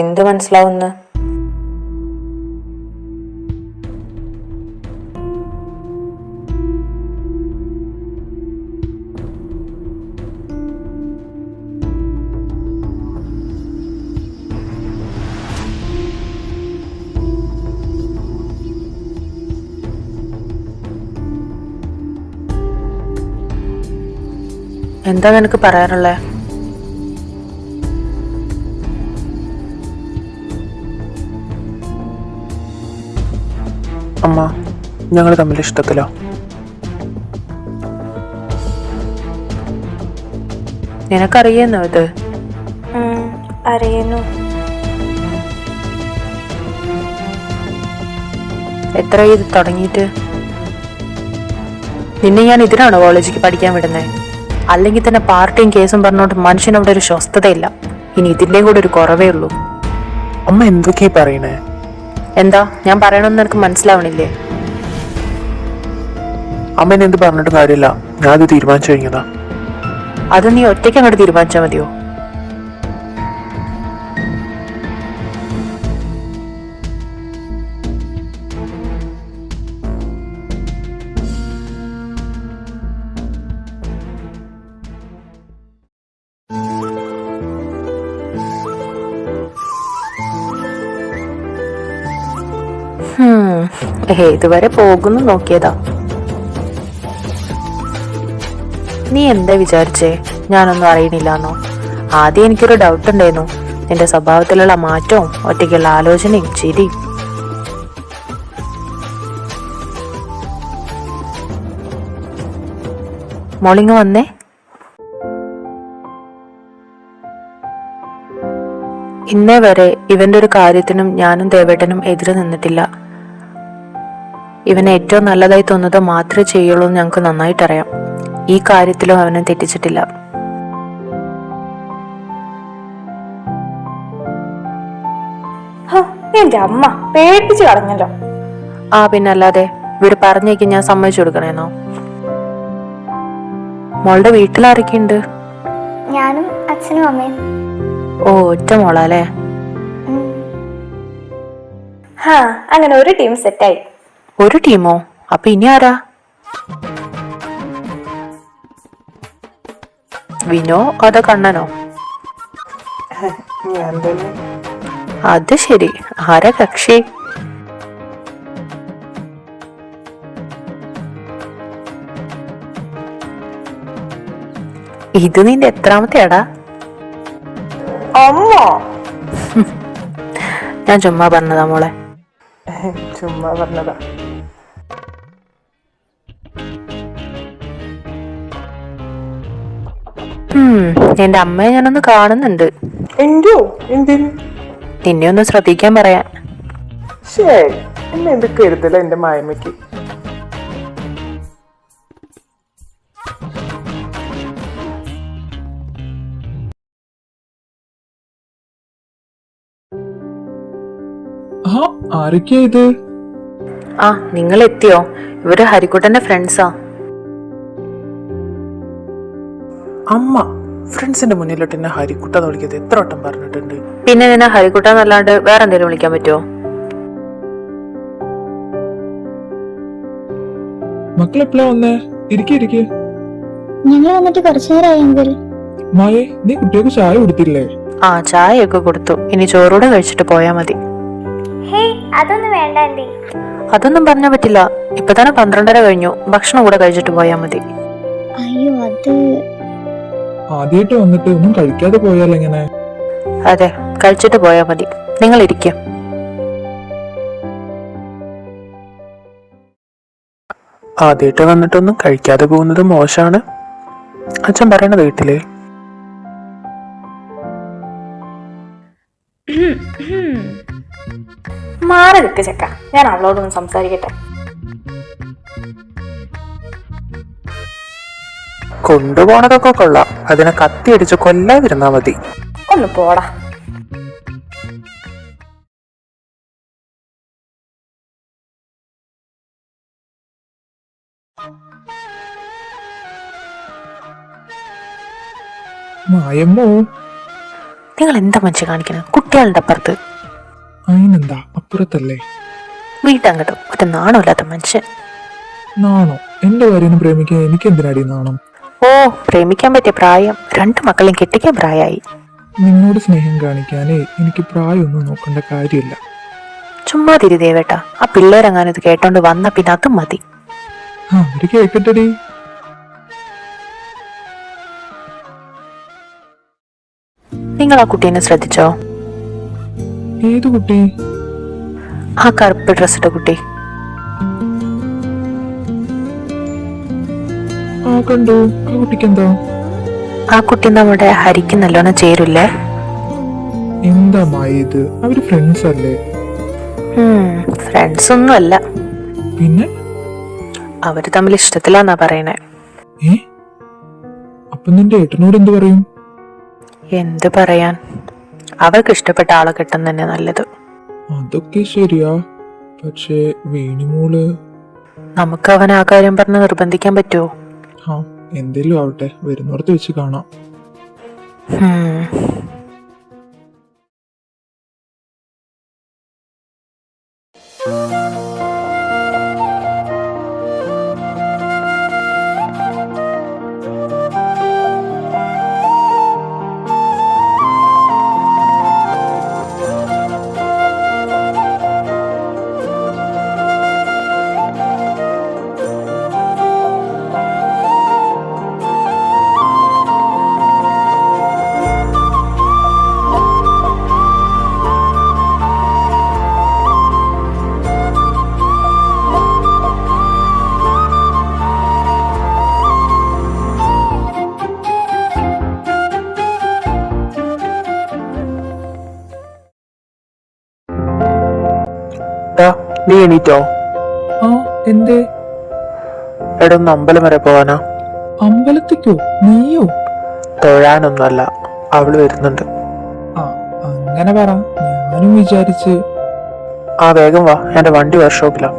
എന്ത് മനസ്സിലാവുന്നു? എന്താ നിനക്ക് പറയാനുള്ളേ? അമ്മ, ഞങ്ങൾ തമ്മിൽ ഇഷ്ടത്തിലോ? നിനക്കറിയുന്നോ ഇത്? അറിയുന്നു. എത്രയായി ഇത് തുടങ്ങിയിട്ട്? നിന്നെ ഞാൻ ഇതിനാണോ കോളേജിലേക്ക് പഠിക്കാൻ വിടുന്നത്? അല്ലെങ്കിൽ തന്നെ പാർട്ടിയും കേസും പറഞ്ഞുകൊണ്ട് മനുഷ്യനവിടെ ഒരു സ്വസ്ഥതയില്ല. ഇനി ഇതിൻ്റെയും കൂടെ ഒരു കുറവേ ഉള്ളൂ. അമ്മ എന്തൊക്കെയാ പറയണേ? എന്താ ഞാൻ പറയണമെന്ന് നിനക്ക് മനസ്സിലാവണില്ലേ? അമ്മ എന്നെ എന്ത് പറഞ്ഞിട്ട് കാര്യമില്ല, ഞാനത് തീരുമാനിച്ചു കഴിഞ്ഞതാ. അത് നീ ഒറ്റയ്ക്ക് അങ്ങോട്ട് തീരുമാനിച്ചാൽ മതിയോ? ഇതുവരെ പോകുന്നു നോക്കിയതാ. നീ എന്താ വിചാരിച്ചേ ഞാനൊന്നും അറിയണില്ലാന്നോ? ആദ്യം എനിക്കൊരു ഡൗട്ട് ഉണ്ടായിരുന്നു, നിന്റെ സ്വഭാവത്തിലുള്ള മാറ്റവും ഒറ്റയ്ക്കുള്ള ആലോചനയും ചിരിയും. മോളിങ് വന്നേ. ഇന്നേ വരെ ഇവന്റെ ഒരു കാര്യത്തിനും ഞാനും ദേവേട്ടനും എതിര് നിന്നിട്ടില്ല. ഇവന് ഏറ്റവും നല്ലതായി തോന്നുന്നത് മാത്രമേ ചെയ്യുള്ളൂ എന്ന് ഞങ്ങൾക്ക് നന്നായിട്ടറിയാം. ഈ കാര്യത്തിലും അവനെ തെറ്റിച്ചിട്ടില്ല. എന്റെ അമ്മ പേടിപ്പിച്ചു കളഞ്ഞല്ലോ. പിന്നല്ലാതെ ഇവര് പറഞ്ഞേക്ക് ഞാൻ സമ്മതിച്ചു കൊടുക്കണേന്നോ? മോളുടെ വീട്ടിലാരൊക്കെയുണ്ട്? ഞാനും അച്ഛനും അമ്മയും. ഒറ്റ മോളാലേ? അങ്ങനെ ഒരു ടീം സെറ്റായി. ഒരു ടീമോ? അപ്പൊ ഇനി ആരാ? വിനോ അതോ കണ്ണനോ? അത് ശരി, ആരാ കക്ഷി? ഇത് നിന്റെ എത്രാമത്തെ അടാ? അമ്മ ഞാൻ ചുമ്മാ പറഞ്ഞതാ മോളെ. ചുമ്മാ പറഞ്ഞതാ. എന്റെ അമ്മയെ ഞാനൊന്ന് കാണുന്നുണ്ട്. നിന്നെ ഒന്ന് ശ്രദ്ധിക്കാൻ പറയാൻ. എന്നെ എന്തൊക്കെ എഴുതല എന്റെ മായമ്മയ്ക്ക്. ആരൊക്കെയാ ഇത്? നിങ്ങൾ എത്തിയോ? ഇവര് ഹരിക്കുട്ടന്റെ ഫ്രണ്ട്സാ. അമ്മ ഫ്രണ്ട്സിന്റെ മുന്നിലോട്ട് എന്നെ ഹരിക്കുട്ടാന്ന് വിളിക്കുന്നത് എത്ര വട്ടം പറഞ്ഞിട്ടുണ്ട്. പിന്നെ നിന്നെ ഹരിക്കുട്ടാന്നല്ലാണ്ട് വേറെ എന്തെങ്കിലും വിളിക്കാൻ പറ്റുമോ? മക്കളെപ്പോഴാ വന്നേ? ഇരിക്കെ. ഞങ്ങൾ വന്നിട്ട് കുറച്ചു നേരമായെങ്കിൽ. മായേ, നീ കുട്ടികൾക്ക് ചായ കൊടുത്തില്ലേ? ചായയൊക്കെ കൊടുത്തു. ഇനി ചോറൂടെ കഴിച്ചിട്ട് പോയാ മതി. അതൊന്നും വേണ്ട ആന്റി. അതൊന്നും പറഞ്ഞാ പറ്റില്ല. ഇപ്പൊ തന്നെ 12:30 കഴിഞ്ഞു. ഭക്ഷണം കൂടെ കഴിച്ചിട്ട് പോയാ മതി. അയ്യോ, അത് ആദ്യമായിട്ട് വന്നിട്ട് ഒന്നും കഴിക്കാതെ പോയാൽ എങ്ങനെ? അതെ, കഴിച്ചിട്ട് പോയാ മതി. നിങ്ങൾ ഇരിക്കും. ആദ്യമായിട്ട് വന്നിട്ടൊന്നും കഴിക്കാതെ പോകുന്നത് മോശമാണ്. അച്ഛൻ പറയണത് വീട്ടില് മാറി നിൽക്ക് ചെക്ക, ഞാൻ അവളോടൊന്ന് സംസാരിക്കട്ടെ. കൊണ്ടുപോണതൊക്കെ കൊള്ളാം, അതിനെ കത്തിയടിച്ച് കൊല്ലാതിരുന്നാ മതി. ഒന്ന് പോടാ. മായമ്മോ, നിങ്ങൾ എന്താ മനുഷ്യ കാണിക്കുന്നത്? കുട്ടികളുടെ അപ്പുറത്ത് അതിനെന്താ, അപ്പുറത്തല്ലേ. വീട്ടങ്ങട്ടും ഒരു നാണമില്ലാത്ത മനുഷ്യൻ. നാണോ? എന്റെ ഭാര്യനെ പ്രേമിക്കാൻ എനിക്ക് എന്തിനാടി നാണം? ഓ, പ്രേമിക്കാൻ പറ്റിയ പ്രായം, 2 മക്കളെയും കെട്ടിക്കാൻ പ്രായമായി. നിന്നോട് സ്നേഹം കാണിക്കാനേ എനിക്ക് പ്രായമൊന്നും നോക്കേണ്ട കാര്യമില്ല. ചുമ്മാ തിരി ദേവേട്ടാ, ആ പിള്ളേരെങ്ങാനും ഇത് കേട്ടോണ്ട് വന്ന പിന്നെ അതും മതി. അവര് കേക്കട്ടെടി. നിങ്ങൾ ആ കുട്ടീനെ ശ്രദ്ധിച്ചോ? ഏത് കുട്ടി? ആ കറുപ്പ് ഡ്രസ്സിട്ട കുട്ടി. ആ കണ്ടു. ആ കുട്ടിക്ക് എന്താ? ആ കുട്ടി നമ്മുടെ ഹരിക്ക് നല്ലോണം ചേരില്ലേ? എന്താ ഇത്? അവര് ഫ്രണ്ട്സ് അല്ലേ? ഫ്രണ്ട്സ് ഒന്നും അല്ല, പിന്നെ അവര് തമ്മിൽ ഇഷ്ടത്തിലാന്നാ പറയണേ. അപ്പൊ നിന്റെ ഏട്ടനോട് എന്ത് പറയും? എന്ത് പറയാൻ, അവർക്ക് ഇഷ്ടപ്പെട്ട ആളെ കിട്ടുന്ന തന്നെ നല്ലത്. അതൊക്കെ ശരിയാ, പക്ഷേ വേണിമോള്. നമുക്ക് അവൻ ആ കാര്യം പറഞ്ഞ് നിർബന്ധിക്കാൻ പറ്റുമോ? എന്തേലും ആവട്ടെ, വരുന്നിടത്ത് വെച്ച് കാണാം. നീ എണീറ്റോ? ആ, എന്തേ? എടാ, ഒന്ന് അമ്പലം വരെ പോവാനാ. അമ്പലത്തിക്കോ? നീയോ? തൊഴാനൊന്നുമല്ല, അവള് വരുന്നുണ്ട്. ആ, അങ്ങനെ പറ. ഞാനും വിചാരിച്ച്. ആ, വേഗം വാ, എന്റെ വണ്ടി വർക്ക്ഷോപ്പിലാ.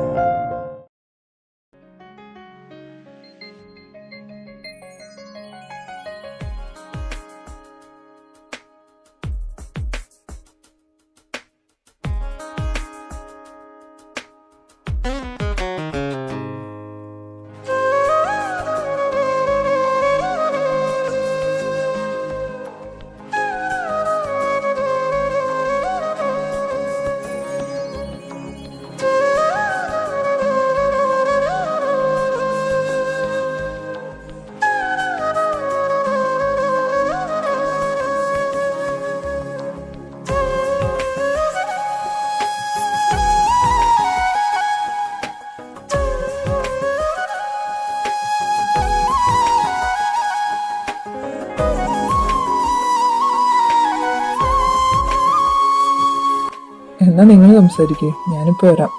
എന്നാ നിങ്ങൾ സംസാരിക്കേ, ഞാനിപ്പോ വരാം.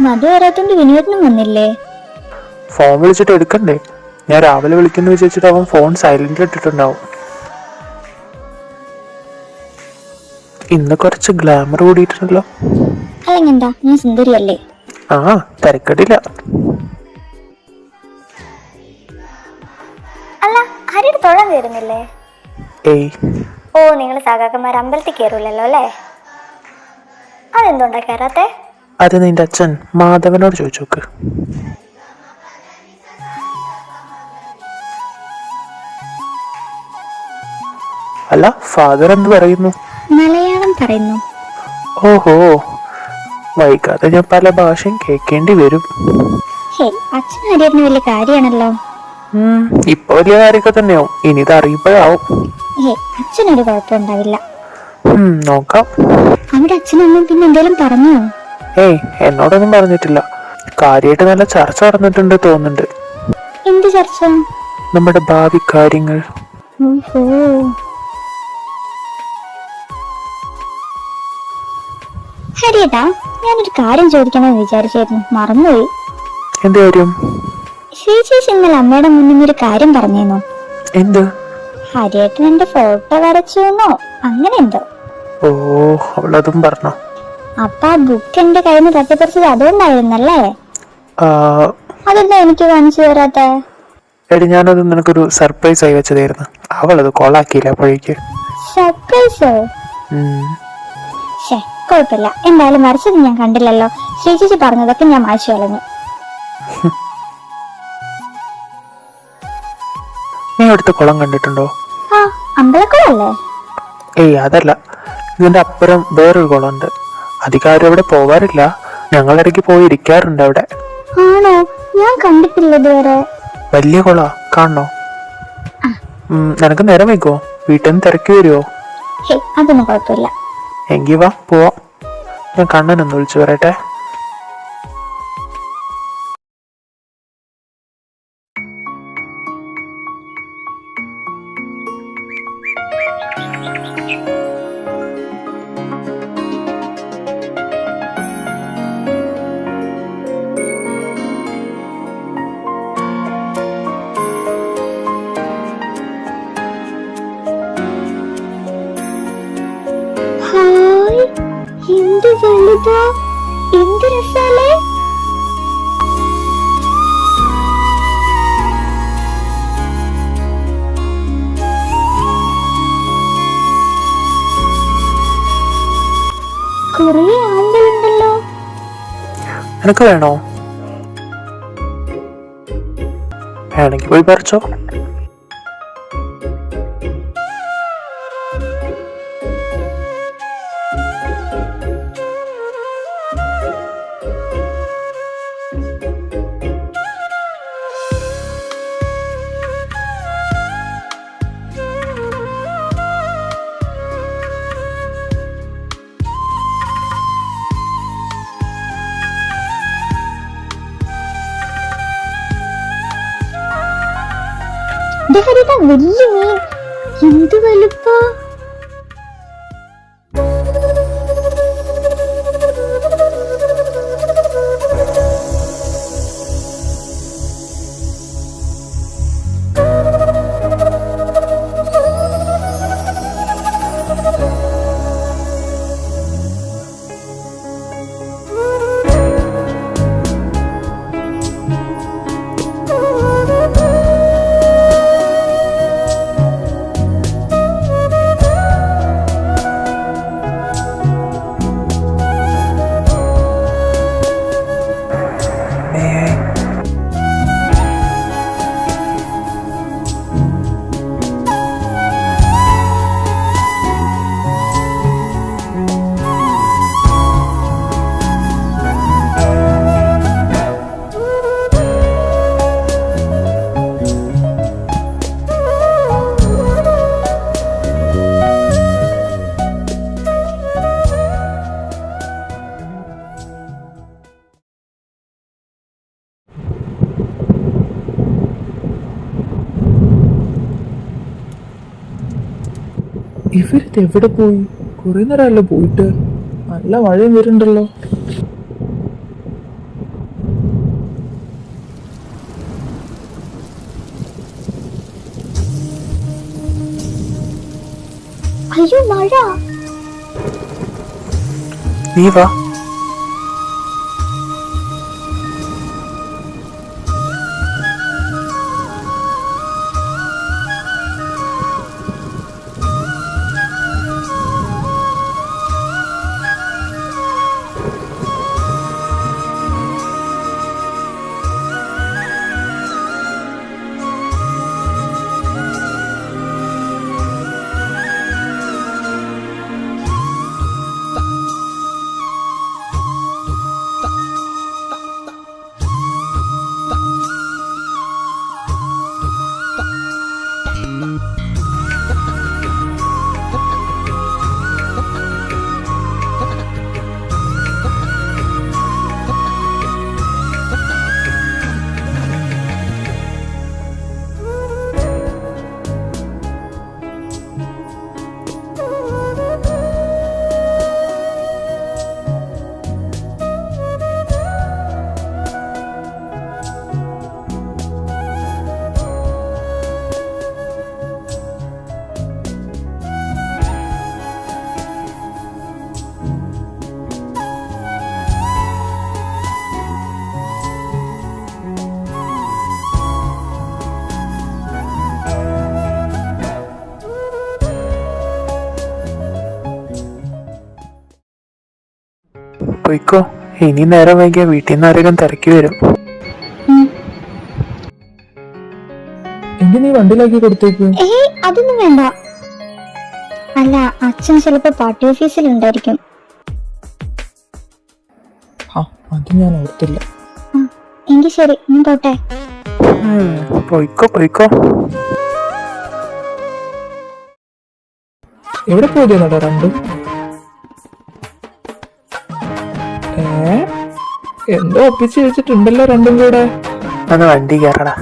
മധു വരാത്തോണ്ട് വിനോദനും വന്നില്ലേ? ഫോൺ വിളിച്ചിട്ട് എടുക്കണ്ടേ? ഞാൻ രാവിലെ വിളിക്കുന്നു വിചാരിച്ചിട്ട് അവൻ ഫോൺ സൈലന്റിൽ ഇട്ടിട്ടുണ്ടാവും. ഇന്ന് കുറച്ച് ഗ്ലാമർ കൂടിയിട്ടുണ്ടല്ലോ. അല്ലെങ്കെന്താ, ഞാൻ സുന്ദരിയല്ലേ? ആ, തിരക്കടില്ല. അല്ല, ആരുടെ തൊഴാൻ കയറുന്നില്ലേ? ഏയ്. ഓ, നിങ്ങൾ സഖാക്കന്മാർ അമ്പലത്തിൽ കയറൂലല്ലോ അല്ലേ? അതെന്തുണ്ടാ കയറാത്തെ? അത് നിന്റെ അച്ഛൻ മാധവനോട് ചോദിച്ചു നോക്ക്. അല്ല, ഫാദർ എന്ത് പറയുന്നു? മലയാളം പറയുന്നു. ഓഹോ, വൈകാതെ ഞാൻ പല ഭാഷയും കേൾക്കേണ്ടി വരും. ഹേ, അച്ഛൻ ഹരിയേട്ടന് വലിയ കാര്യമാണല്ലോ. ഇപ്പൊ വലിയ കാര്യമൊക്കെ തന്നെയാവും, ഇനി ഇത് അറിയുമ്പോഴാവും. ഹേ, അച്ഛനൊരു കുഴപ്പമുണ്ടാവില്ല. നോക്കാം. അവിടെ അച്ഛനൊന്നും പിന്നെ എന്തേലും പറഞ്ഞോ? ഏയ്, എന്നോടൊന്നും പറഞ്ഞിട്ടില്ല. കാര്യമായിട്ട് നല്ല ചർച്ച നടന്നിട്ടുണ്ട് തോന്നുന്നുണ്ട്. എന്ത് ചർച്ച? നമ്മുടെ ഭാവി കാര്യങ്ങൾ. ഓഹോ. ഹരിയേട്ടാ, ഞാനൊരു കാര്യം ചോദിക്കണമെന്ന് വിചാരിച്ചായിരുന്നു, മറന്നുപോയി. എന്ത് കാര്യം? ശ്രീചേച്ചി ഇന്നലെ അമ്മയുടെ മുന്നിൽ ഒരു കാര്യം പറഞ്ഞേന്നോ? എന്ത്? ഹരിയേട്ടൻ എന്റെ ഫോട്ടോ വരച്ചെന്നോ അങ്ങനെ എന്തോ. ഓ, അവളതും പറഞ്ഞോ? അപ്പൊ ആ ബുക്ക് എന്റെ കയ്യിൽ നിന്ന് തട്ടിപ്പറിച്ചത് അതുകൊണ്ടായിരുന്നല്ലേ? അതെന്താ എനിക്ക് കാണിച്ചു തരാത്ത? എടി ഞാനത് നിനക്കൊരു സർപ്രൈസ് ആയി വെച്ചതായിരുന്നു. അവളത് കൊളാക്കിയില്ല അപ്പോഴേക്ക്. സർപ്രൈസോ? കുഴപ്പമില്ല. എന്തായാലും വരച്ചത് ഞാൻ കണ്ടില്ലല്ലോ. ശ്രീചേച്ചി പറഞ്ഞതൊക്കെ ഞാൻ മായ്ച്ചു കളഞ്ഞു. നീ അവിടുത്തെ കുളം കണ്ടിട്ടുണ്ടോ? ആ, അമ്പലക്കുളല്ലേ? ഏയ് അതല്ല, ഇതിന്റെ അപ്പുറം വേറൊരു കുളമുണ്ട്. അധികാരം അവിടെ പോവാറില്ല, ഞങ്ങളിടയ്ക്ക് പോയി ഇരിക്കാറുണ്ട് അവിടെ. ആണോ? ഞാൻ കണ്ടിട്ടില്ല ഇതുവരെ. വലിയ കുളാ, കാണണോ? നിനക്ക് നേരം വയ്ക്കോ? വീട്ടിൽ നിന്ന് തിരക്കി വരുമോ? അതൊന്നും കുഴപ്പമില്ല. എങ്കി വാ പോവാം. ഞാൻ കണ്ണനൊന്ന് വിളിച്ചു പറയട്ടെ. ഹായ്, എന്ത് വലുതാ, എന്ത് രസാലേ. കുറേ ആമ്പലുണ്ടല്ലോ. നിനക്ക് വേണോ? വേണമെങ്കിൽ പോയി പറിച്ചോ. വലിയ മീൻ, എന്ത് വലുപ്പാ. ഇവരിത് എവിടെ പോയി? കുറെ നേരമല്ലോ പോയിട്ട്. നല്ല മഴയും വരുന്നുണ്ടല്ലോ. അയ്യോ, മഴ. നീ വാ. പോയിക്കോ. ഇനി നേരം വൈകിയ വീട്ടിൽ നിന്ന് ആരെങ്കിലും തിരക്കി വരും. എങ്കിൽ നീ വണ്ടിയിലാക്കി കൊടുത്തേക്ക്. ഏയ് അതൊന്നും വേണ്ട. അല്ല, അച്ഛൻ ചിലപ്പോ പാർട്ടി ഓഫീസിലുണ്ടായിരിക്കും. ആ അത് ഞാൻ ഓർത്തില്ല. എങ്കിൽ ശരി, ഞാൻ പോട്ടെ. പോയിക്കോ പോയിക്കോ. എവിടെ പോയതാ രണ്ടും? എന്തോ ഒപ്പിച്ച് വെച്ചിട്ടുണ്ടല്ലോ രണ്ടും കൂടെ. ഒന്ന് വണ്ടി കയറടാ.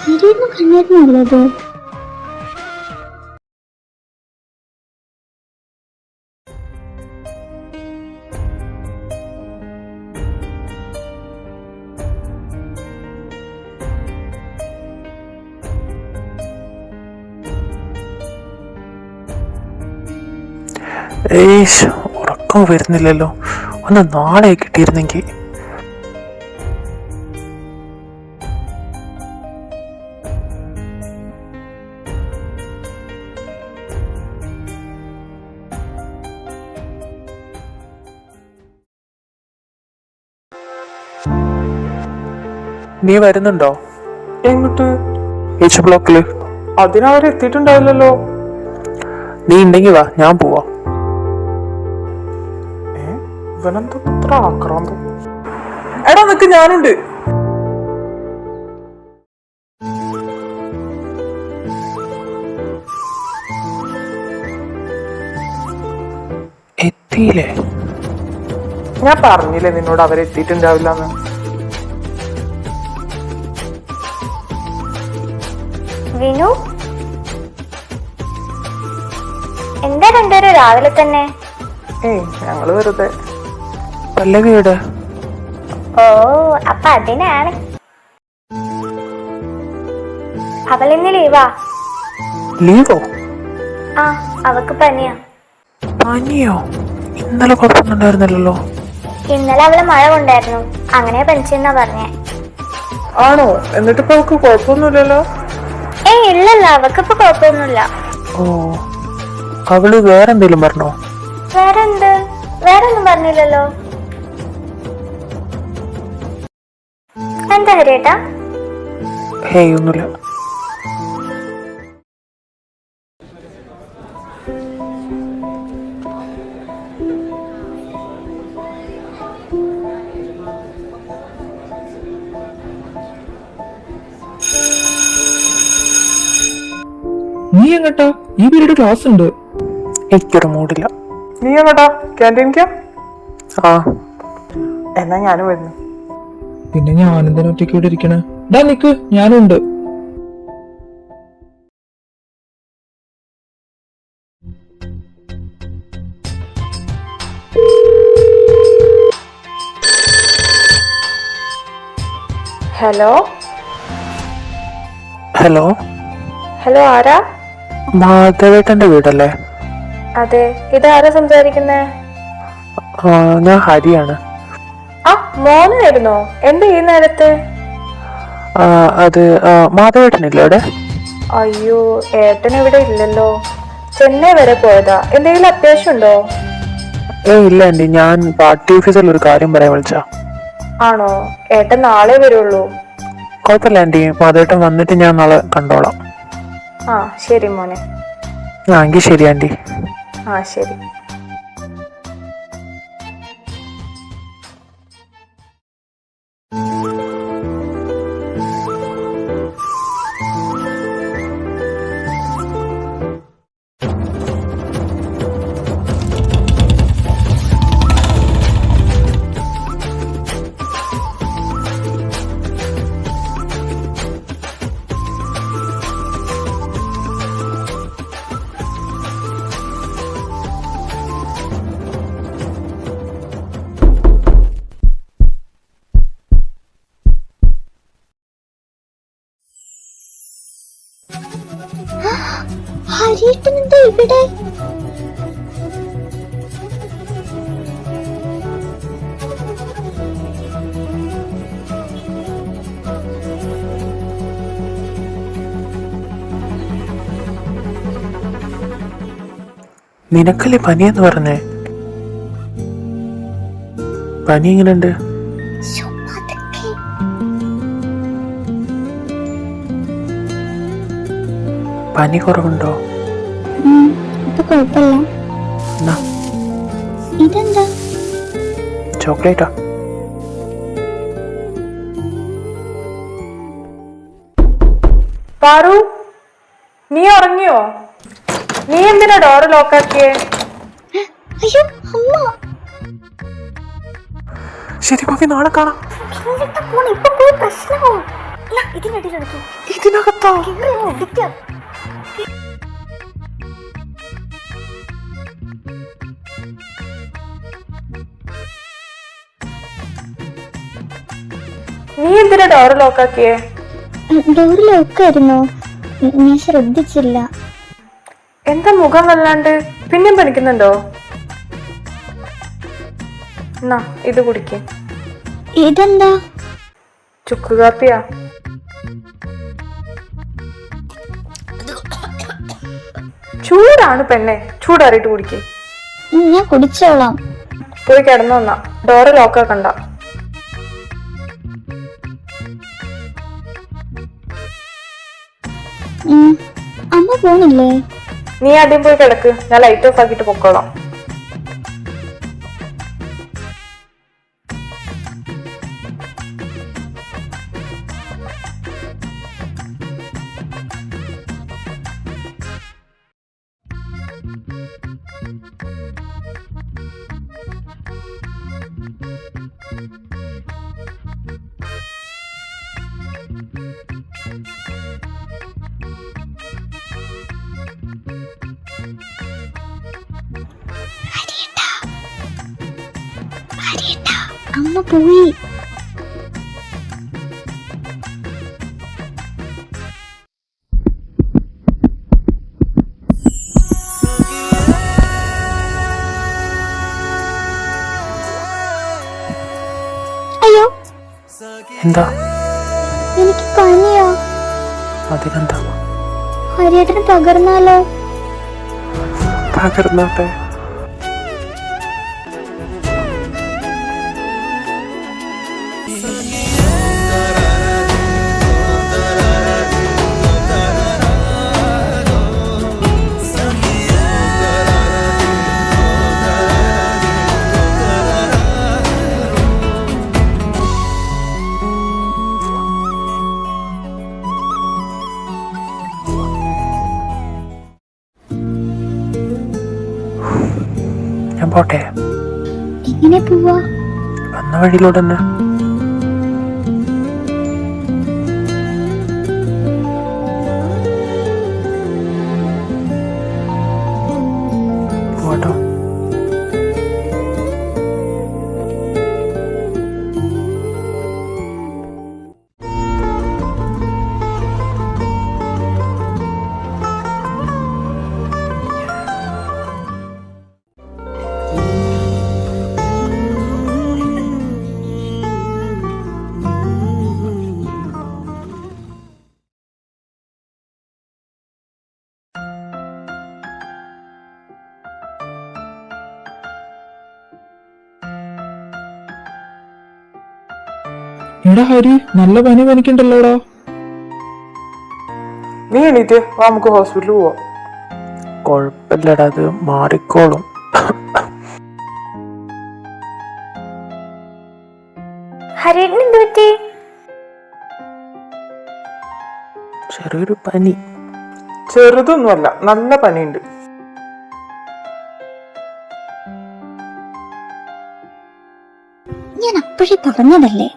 ഹരിയൊന്നും കണ്ണായിരുന്നല്ലോ. ഏയ് ഉറക്കം വരുന്നില്ലല്ലോ. ഒന്ന് നാളെ കിട്ടിയിരുന്നെങ്കിൽ. നീ വരുന്നുണ്ടോ? എങ്ങോട്ട്? എച്ച് ബ്ലോക്കില്. അതിനവരെത്തിയിട്ടുണ്ടാവില്ലല്ലോ. നീ ഉണ്ടെങ്കി വാ, ഞാൻ പോവാ. ഇവനെന്താ ഇത്ര ആക്രാന്തം? എടാ നിക്ക്, ഞാനുണ്ട്. എത്തിയില്ലേ? ഞാൻ പറഞ്ഞില്ലേ നിന്നോട് അവരെത്തിയിട്ടുണ്ടാവില്ലെന്ന്. വിനു, എന്താ രണ്ടുപേരും രാവിലെ തന്നെ? ഏയ് ഞങ്ങള് വെറുതെ. പല്ലവിയുടെ ഓ, അപ്പൊ അതിനാണ്. അവളിന്ന് ലീവാ. ലീവോ? ആ, അവക്ക് പനിയാ. പനിയോ? ഇന്നലെ കുഴപ്പമൊന്നുണ്ടായിരുന്നല്ലോ. ഇന്നലെ അവള് മഴ കൊണ്ടായിരുന്നു, അങ്ങനെ പനിച്ചെന്നാ പറഞ്ഞേ. ആണോ? എന്നിട്ടിപ്പോ അവക്ക് കുഴപ്പമൊന്നുമില്ലല്ലോ. ഏയ് ഇല്ലല്ല, അവക്കിപ്പോ കുഴപ്പമൊന്നുമില്ല. ഓ, അവള് വേറെന്തേലും പറഞ്ഞോ? വേറെന്ത്? വേറൊന്നും പറഞ്ഞില്ലല്ലോ. എന്താ ഹരിയേട്ടാ? ഹേയ് ഒന്നുമില്ല. നീ എങ്ങട്ടാ? ഈ പീരീഡ് ക്ലാസ് ഉണ്ട്. എനിക്കൊരു മൂടില്ല. നീ എങ്ങട്ടാ? ക്യാൻറ്റീനിക്കാ? ആ, എന്നാ ഞാനും വരുന്നു. പിന്നെ ഞാനെന്തിനാ ഒറ്റയ്ക്ക് ഇവിടെ ഇരിക്കണേ? നിക്ക്, ഞാനും ഉണ്ട്. Hello hello. ഹലോ, ആരാ? മാധവേട്ടന്റെ വീടല്ലേ? അതെ, ഇതാരാ സംസാരിക്കുന്നേ? ഞാൻ ഹരിയാണ്. ആ, മോനായിരുന്നോ? എന്താ ഈ നേരത്ത്? അത് മാധവേട്ടനില്ലേ അവിടെ? അയ്യോ, ഏട്ടൻ ഇവിടെ ഇല്ലല്ലോ. ചെന്നൈ വരെ പോയതാ. എന്തെങ്കിലും അത്യാവശ്യം ഉണ്ടോ? ഇല്ല ആൻറ്റി, ഞാൻ പാർട്ടി ഓഫീസിൽ ഒരു കാര്യം പറയാൻ വിളിച്ചാ. ആണോ? ഏട്ടൻ നാളെ വരുള്ളൂ. കുഴപ്പമില്ല ആൻറ്റി, മാധവേട്ടൻ വന്നിട്ട് ഞാൻ നാളെ കണ്ടോളാം. ആ ശരി മോനെ. എങ്കിൽ ശരി ആൻറ്റി. ആ ശരി. ഹരിയേട്ടൻ എന്താ ഇവിടെ? നിനക്കല്ലേ പനിയെന്ന് പറഞ്ഞേ? പനി എങ്ങനെയുണ്ട്? പനി കുറവുണ്ടോ? ഇപ്പൊ കുഴപ്പമില്ല. എന്നാ ഇതെന്താ? ചോക്ലേറ്റാ. പാറു, നീ ഉറങ്ങിയോ? നീ എന്തിനാ ഡോറ് ലോക്കാക്കിയേ? അയ്യോ അമ്മ, ശരി പപ്പി, നാളെ കാണാം. ഇതിനകത്താ? നീ എന്തിനാ ഡോറ് ലോക്കാക്കിയേ? ഡോറ് ലോക്കായിരുന്നു, ഞാൻ ശ്രദ്ധിച്ചില്ല. എന്താ മുഖം വല്ലാണ്ട്? പിന്നെയും പനിക്കുന്നുണ്ടോ? എന്നാ ഇത് കുടിക്കേ. ഇതെന്താ? ചുക്ക് കാപ്പിയാ. ചൂടാണ് പെണ്ണെ, ചൂടാറിയിട്ട് കുടിക്കേ. ഞാൻ കുടിച്ചോളാം. പോയി കിടന്നു വന്നാ, ഡോറ് ലോക്കാക്കണ്ട. അമ്മ പോണില്ലേ? നീ ആദ്യം പോയി കിടക്ക്, ഞാൻ ലൈറ്റ് ഓഫ് ആക്കിയിട്ട് പൊക്കോളാം. അമ്മ പോയി. അയ്യോ, എന്താ? എനിക്ക് പനിയാ. അതിനെന്താ? ഹരിയേട്ടന് പകർന്നാലോ? പകർന്നോട്ടെ. ഞാൻ പോട്ടെ. എങ്ങനെ പോവാ? വന്ന വഴിയിലൂടെ തന്നെ. പോട്ടോ. എടാ ഹരി, നല്ല പനി പനിക്കണ്ടല്ലോടാ. നീ എണീറ്റ് വാ, നമുക്ക് ഹോസ്പിറ്റലിൽ പോവാം. കുഴപ്പമില്ലടാ, അത് മാറിക്കോളും. ഹരിയേട്ടന് എന്ത് പറ്റി? ചെറിയൊരു പനി. ചെറുതൊന്നുമല്ല, നല്ല പനിയുണ്ട്. ഞാൻ അപ്പോഴേ പറഞ്ഞതല്ലേ.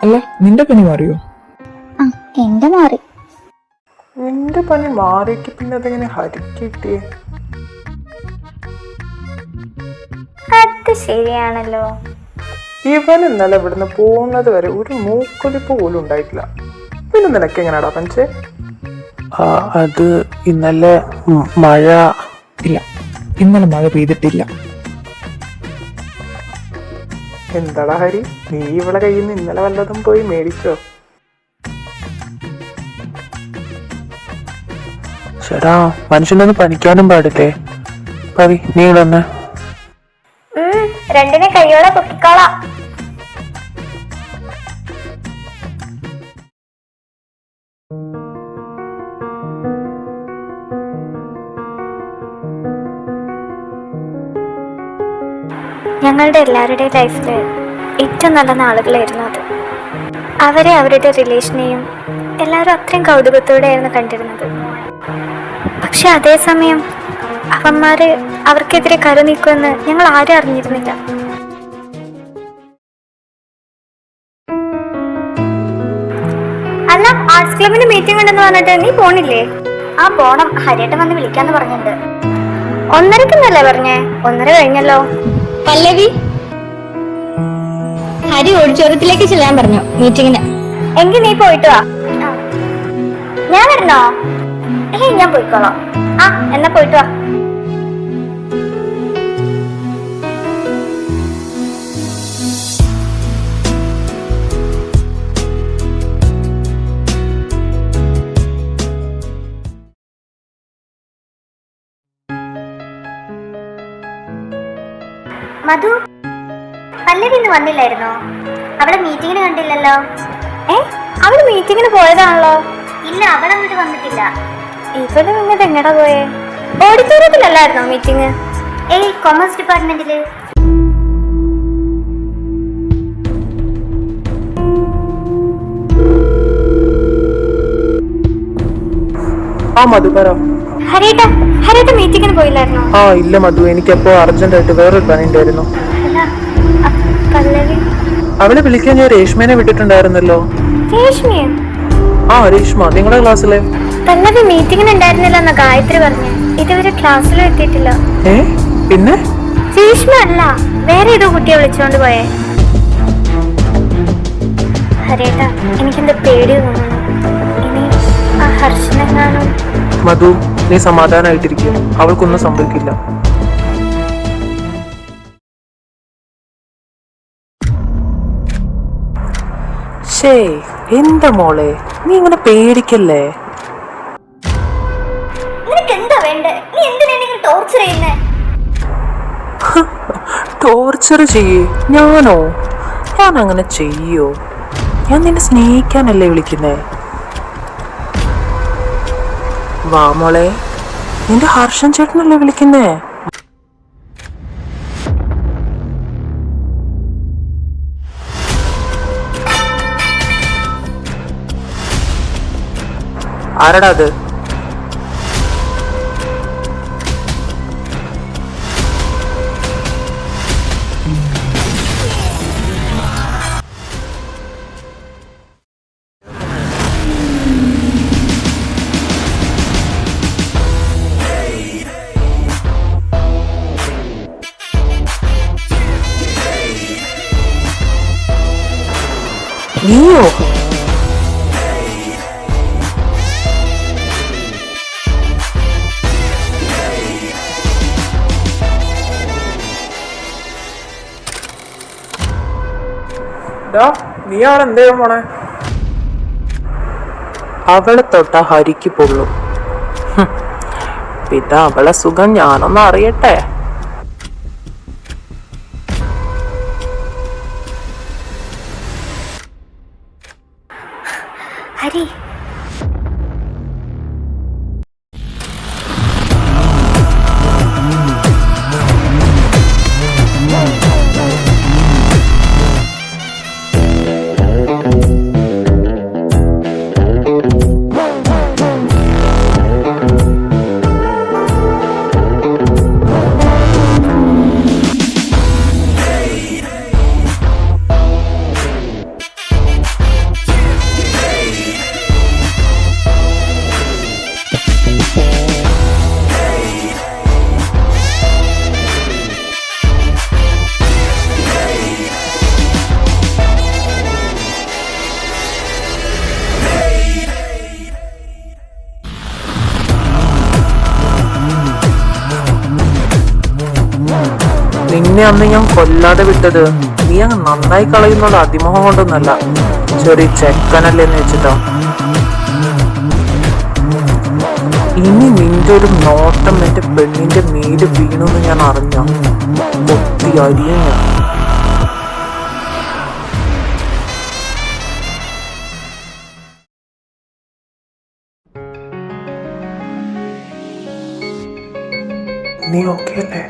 അല്ല, നിന്റെ പനി മാറിയോ? ആ, എന്റെ മാറി. നിന്റെ പനി മാറിയിട്ട് പിന്നെ അതെങ്ങനെ ഹരിക്കിട്ടിയേ? അത് ശരിയാണല്ലോ. ഇവൻ ഇന്നലെ ഇവിടുന്ന് പോകുന്നത് വരെ ഒരു മൂക്കൊലിപ്പ് പോലും ഉണ്ടായിട്ടില്ല. പിന്നെ നിനക്ക് എങ്ങനെയാടാ പനിച്ചേ? അത് ഇന്നലെ മഴ. ഇല്ല, ഇന്നലെ മഴ പെയ്തിട്ടില്ല. എന്താടാ ഹരി, നീ ഇവളെ കയ്യിൽ നിന്ന് ഇന്നലെ വല്ലതും പോയി മേടിച്ചോ? ചേട്ടാ മനുഷ്യനൊന്ന് പനിക്കാനും പാടില്ലേ? പവി നീ ഇടന്നെ. രണ്ടിനെ കൈയോടെ പൊക്കിക്കോളാം. ഞങ്ങളുടെ എല്ലാവരുടെയും ലൈഫിൽ ഏറ്റവും നല്ല നാളുകളായിരുന്നു അത്. അവരെ അവരുടെ റിലേഷനെയും എല്ലാവരും അത്രയും കൗതുകത്തോടെയായിരുന്നു കണ്ടിരുന്നത്. പക്ഷെ അതേസമയം അവന്മാര് അവർക്കെതിരെ കരു നീക്കുമെന്ന് ഞങ്ങൾ ആരും അറിഞ്ഞിരുന്നില്ല. അല്ല, ആർട്സ് ക്ലബിന്റെ മീറ്റിംഗ് ഉണ്ടെന്ന് പറഞ്ഞിട്ട് നീ പോണില്ലേ? ആ പോണം, ഹരിയേട്ടൻ വന്ന് വിളിക്കാന്ന് പറഞ്ഞിട്ടുണ്ട്. 1:30 പറഞ്ഞേ? 1:30 കഴിഞ്ഞല്ലോ. പല്ലവി, ഹരി ഓഡിറ്റോറിയത്തിലേക്ക് ചെല്ലാൻ പറഞ്ഞു മീറ്റിങ്ങിന്. എങ്കിൽ നീ പോയിട്ട് വാ. ഞാൻ വരണോ? ഞാൻ പോയിക്കോളാം. ആ എന്നാ പോയിട്ട് വാ. മധു, പല്ലവി ഇന്ന് വന്നില്ലായിരുന്നോ? അവളെ മീറ്റിങ്ങിന് കണ്ടില്ലല്ലോ. അവള് മീറ്റിങ്ങിന് പോയതാണല്ലോ. ഇല്ല, അവളങ്ങോട്ട് വന്നിട്ടില്ല. ഇവള് ഇങ്ങോട്ട് എങ്ങടാ പോയേ? ഓഡിറ്റോറിയത്തിലല്ലായിരുന്നോ മീറ്റിംഗ്? കൊമേഴ്സ് ഡിപ്പാർട്ട്മെന്റില്. ആ മധു പറ. ഹരിയേട്ട മീറ്റിങ്ങിന് പോയില്ലായിരുന്നോ? ആ ഇല്ല മധു, എനിക്കപ്പോ അർജന്റായിട്ട് വേറൊരു പണി ഉണ്ടായിരുന്നു. പല്ലവി, അവളെ വിളിക്കാൻ ഞാൻ രേഷ്മേനെ വിട്ടിട്ടുണ്ടായിരുന്നല്ലോ. രേഷ്മയോ? ആ രേഷ്മ, നിങ്ങളുടെ ക്ലാസ്സിലെ. പല്ലവി മീറ്റിങ്ങിന് ഉണ്ടായിരുന്നില്ല എന്നാ ഗായത്രി പറഞ്ഞു. ഇതുവരെ ക്ലാസ്സിലും എത്തിയിട്ടില്ല. പിന്നെ രേഷ്മ അല്ല, വേറെ ഏതോ കുട്ടിയെ വിളിച്ചോണ്ട് പോയേ. ഹരിയേട്ട, എനിക്കെന്താ പേടി തോന്നുന്നു. ഇനി ആ ഹർഷനെങ്ങാനും. മധു നീ സമാധാനായിട്ടിരിക്കും, അവൾക്കൊന്നും സംഭവിക്കില്ല. എന്താ മോളെ നീ ഇങ്ങനെ പേടിക്കല്ലേ? ടോർച്ചർ ചെയ്യേ? ഞാനോ? ഞാൻ അങ്ങനെ ചെയ്യോ? ഞാൻ നിന്നെ സ്നേഹിക്കാനല്ലേ വിളിക്കുന്നേ. വാ മോളെ, നിന്റെ ഹർഷൻ ചേട്ടനല്ലേ വിളിക്കുന്നേ. ആരടാ അത്? നീയോ? നീ ആളെ എന്ത് ചെയ്യാൻ പോണേ? അവളെ തൊട്ട ഹരിക്ക് പൊള്ളും. പിന്നെ അവളെ സുഖം ഞാനൊന്ന് അറിയട്ടെ. ഹരി, നിന്നെ അന്ന് ഞാൻ കൊല്ലാതെ വിട്ടത് നീ അങ്ങ് നന്നായി കളയുന്നുള്ള അതിമോഹം കൊണ്ടൊന്നല്ല, ചെറിയ ചെക്കനല്ലേന്ന് വെച്ചിട്ടോ. ഇനി നിന്റെ ഒരു നോട്ടം എന്റെ പെണ്ണിന്റെ മേല് വീണെന്ന് ഞാൻ അറിഞ്ഞ ഒത്തി അരിയും ഞാൻ. നീ ഓക്കെ അല്ലേ?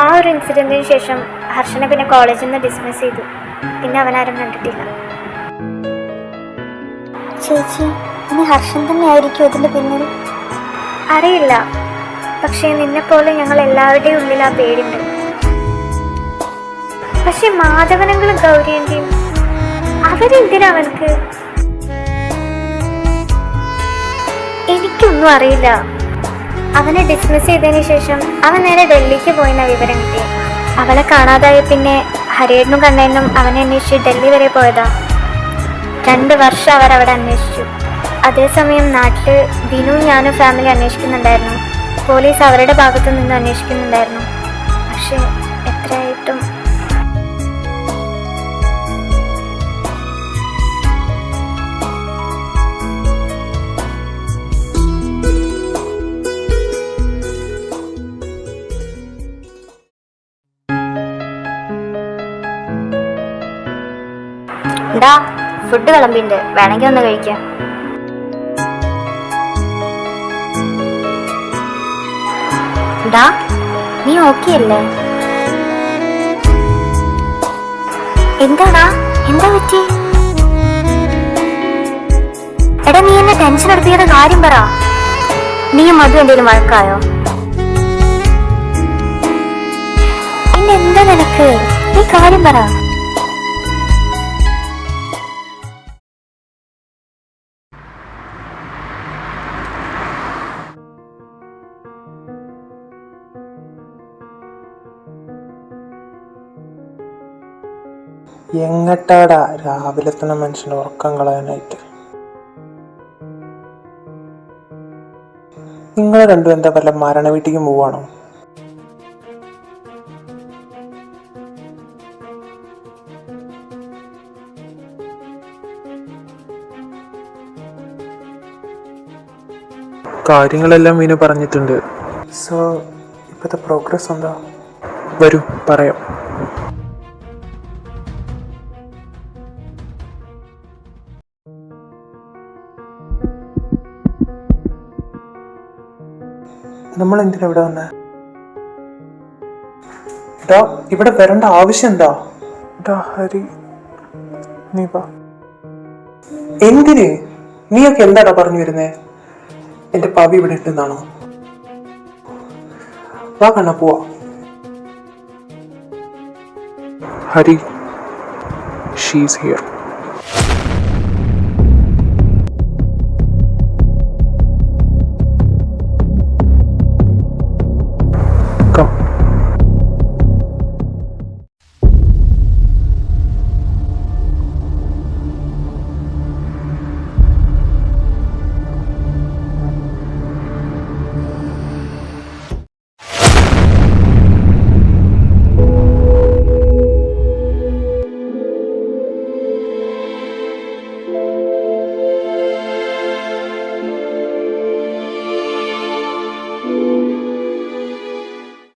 ആ ഒരു ഇൻസിഡന്റിന് ശേഷം ഹർഷനെ പിന്നെ കോളേജിൽ നിന്ന് ഡിസ്മിസ് ചെയ്തു. പിന്നെ അവനാരും കണ്ടിട്ടില്ല. ചേച്ചി, ഇനി ഹർഷൻ തന്നെ ആയിരിക്കും ഇതിന്റെ പിന്നിൽ? അറിയില്ല, പക്ഷേ നിന്നെപ്പോലെ ഞങ്ങൾ എല്ലാവരുടെയും ഉള്ളിൽ ആ പേടിണ്ട്. പക്ഷെ മാധവനങ്ങളും ഗൗരിയന്റെയും അവരെന്തിനാ അവനക്ക്? എനിക്കൊന്നും അറിയില്ല. അവനെ ഡിസ്മിസ് ചെയ്തതിന് ശേഷം അവൻ നേരെ ഡൽഹിക്ക് പോയെന്ന വിവരം കിട്ടി. അവളെ കാണാതായ പിന്നെ ഹരിയേട്ടനും കണ്ണേനും അവനെ അന്വേഷിച്ച് ഡൽഹി വരെ പോയതാ. 2 വർഷം അവരവിടെ അന്വേഷിച്ചു. അതേസമയം നാട്ടിൽ വിനുവും ഞാനും ഫാമിലി അന്വേഷിക്കുന്നുണ്ടായിരുന്നു. പോലീസ് അവരുടെ ഭാഗത്തു നിന്ന് അന്വേഷിക്കുന്നുണ്ടായിരുന്നു. പക്ഷെ എത്രയായിട്ടും ഫുഡ് വിളമ്പിണ്ട്, വേണമെങ്കിൽ ഒന്ന് കഴിക്കാം. നീ ഓക്കെ അല്ലേ? എന്താടാ, എന്താ പറ്റി? എടാ, നീ എന്നെ ടെൻഷൻ എടുത്തിയുടെ കാര്യം പറ. നീയും അതും എന്തെങ്കിലും വഴക്കായോ? പിന്നെ എന്താ നിനക്ക്? നീ കാര്യം പറ. എങ്ങട്ടാടാ രാവിലെ തന്നെ മനുഷ്യന് ഉറക്കം കളയാനായിട്ട്? നിങ്ങൾ രണ്ടും എന്താ വല്ല മരണ വീട്ടിലേക്ക് പോവാണോ? കാര്യങ്ങളെല്ലാം മീനു പറഞ്ഞിട്ടുണ്ട്. സോ ഇപ്പോഴത്തെ പ്രോഗ്രസ് എന്താ? വരൂ പറയാം. നമ്മൾ എന്തിനാ ഇവിടെ വന്നേ? ഇവിടെ വരേണ്ട ആവശ്യം എന്താ? ഹരി, നീ വാ. എന്തിന്? നീയൊക്കെ എന്താടാ പറഞ്ഞു വരുന്നേ? എന്റെ പവി ഇവിടെ ഉണ്ടെന്നാണോ? വാ കണ്ണ പോവാ. Hari, she's here.